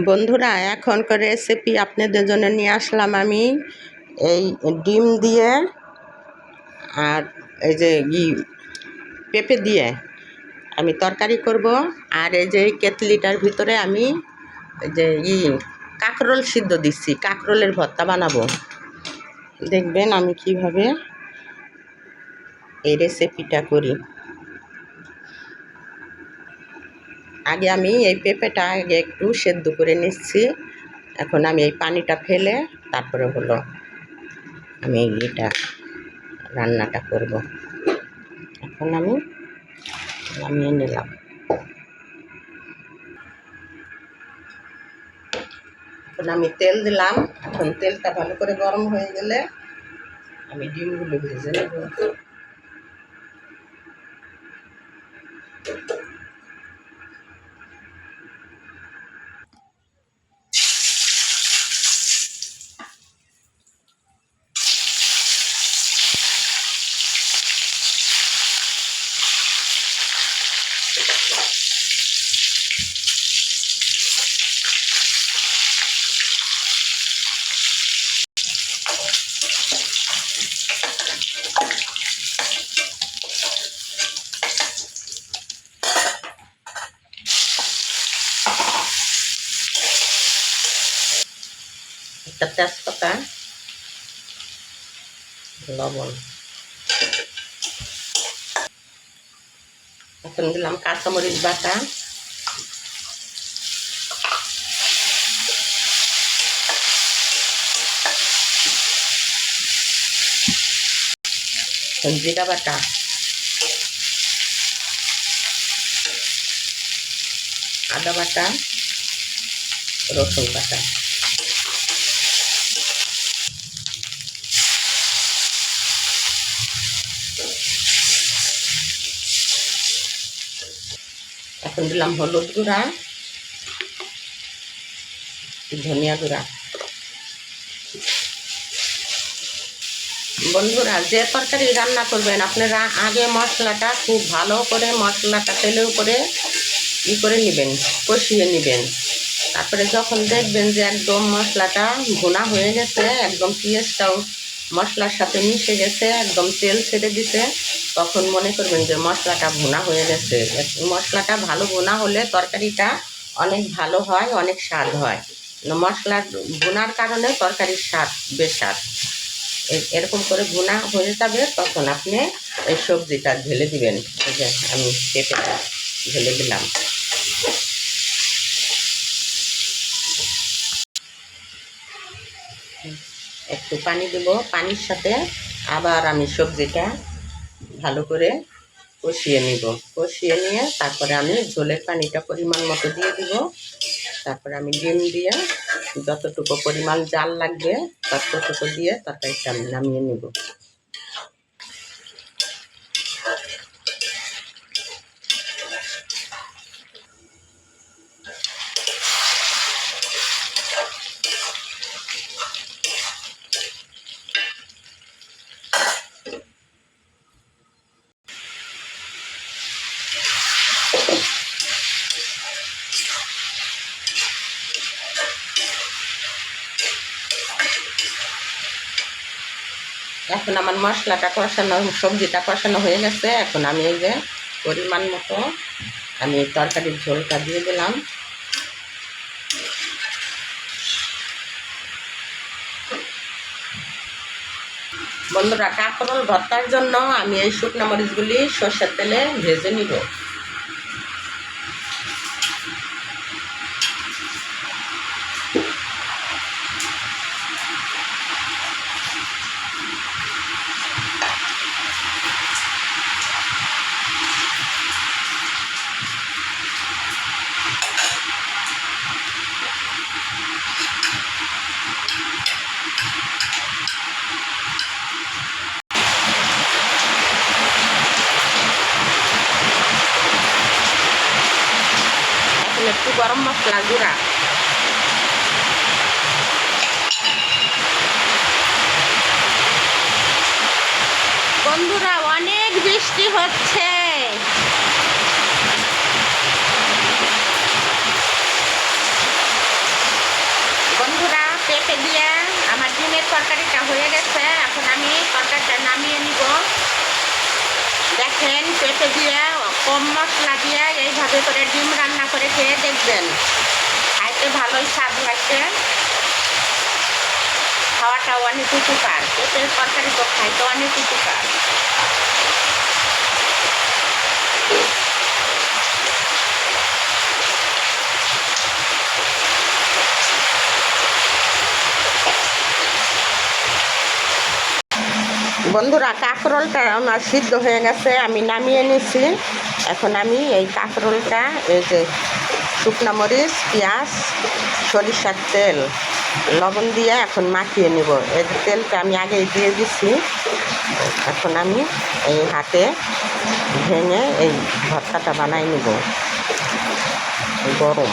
বন্ধুরা, এখনকার রেসিপি আপনাদের জন্য নিয়ে আসলাম আমি। এই ডিম দিয়ে আর এই যে পেঁপে দিয়ে আমি তরকারি করব। আর এই যে কেতলিটার ভিতরে আমি এই যে কাঁকরোল সিদ্ধ দিচ্ছি, কাঁকরোলের ভর্তা বানাবো। দেখবেন আমি কিভাবে এই রেসিপিটা করি। আগে আমি এই পেঁপেটা আগে একটু সেদ্ধ করে নিচ্ছি। এখন আমি এই পানিটা ফেলে তারপরে আমি এটা রান্নাটা করব। এখন আমি নামিয়ে নিলাম। এখন আমি তেল দিলাম। এখন তেলটা ভালো করে গরম হয়ে গেলে আমি ডিমগুলো ভেজে নেব। একটা তেজপাতা, লবণ, এখন দিলাম কাঁচামরিচ বাটা, জিরা বাটা, আদা বাটা, রসুন বাটা। এখন দিলাম হলুদ গুঁড়া, ধনিয়া গুঁড়া। বন্ধুরা, যে তরকারি রান্না করবেন আপনারা আগে মশলাটা খুব ভালো করে মশলাটা তেলের উপরে করে নেবেন, কষিয়ে নেবেন। তারপরে যখন দেখবেন যে একদম মশলাটা ভুনা হয়ে গেছে, একদম পেঁয়াজটাও মশলার সাথে মিশে গেছে, একদম তেল ছেড়ে দিছে, তখন মনে করবেন যে মশলাটা ভুনা হয়ে গেছে। মশলাটা ভালো ভুনা হলে তরকারিটা অনেক ভালো হয়, অনেক স্বাদ হয়। মশলা ভুনার কারণে তরকারির স্বাদ বেস্বাদ। এরকম করে ভুনা হয়ে যাবে, তখন আপনি এই সবজিটা ঢেলে দিবেন। এই যে আমি পেঁপেটা ঢেলে দিলাম। একটু পানি দেব, পানির সাথে আবার আমি সবজিটা ভালো করে কষিয়ে নিব। কষিয়ে নিয়ে তারপরে আমি ঝোলের পানিটা পরিমাণ মতো দিয়ে দিব। তারপরে আমি ডিম দিয়ে যতটুকু পরিমাণ জাল লাগবে ততটুকু দিয়ে তরকারিটা আমি নামিয়ে নিব। এখন আমার মশলাটা কষানো, সবজিটা কষানো হয়ে গেছে। এখন আমি এই যে পরিমাণ মতো আমি তরকারির ঝোলটা দিয়ে দিলাম। বন্ধুরা, কাঁকরোল ভর্তার জন্য আমি এই শুকনো মরিচগুলি সর্ষের তেলে ভেজে নিব। একটু গরম মশলা গুঁড়া, বন্ধুরা অনেক বৃষ্টি হচ্ছে। তরকারিটা হয়ে গেছে, এখন আমি তরকারিটা নামিয়ে নিব। দেখেন পেঁপে দিয়ে কম মশলা দিয়ে এইভাবে করে ডিম রান্না করে খেয়ে দেখবেন, খাইতে ভালোই স্বাদ লাগছে, খাওয়াটা অনেক উপকার, পেঁপের তরকারি তো খাইতে অনেক উপকার। বন্ধুরা, কাঁকরোলটা আমার সিদ্ধ হয়ে গেছে, আমি নামিয়ে নিছি। এখন আমি এই কাঁকরোলটা এই যে শুকনো মরিচ, পেঁয়াজ, সরিষার তেল, লবণ দিয়ে এখন মাখিয়ে নিব। এই তেলটা আমি আগেই দিয়ে দিছি। এখন আমি এই হাতে ভেঙে এই ভর্তাটা বানাই নিব। গরম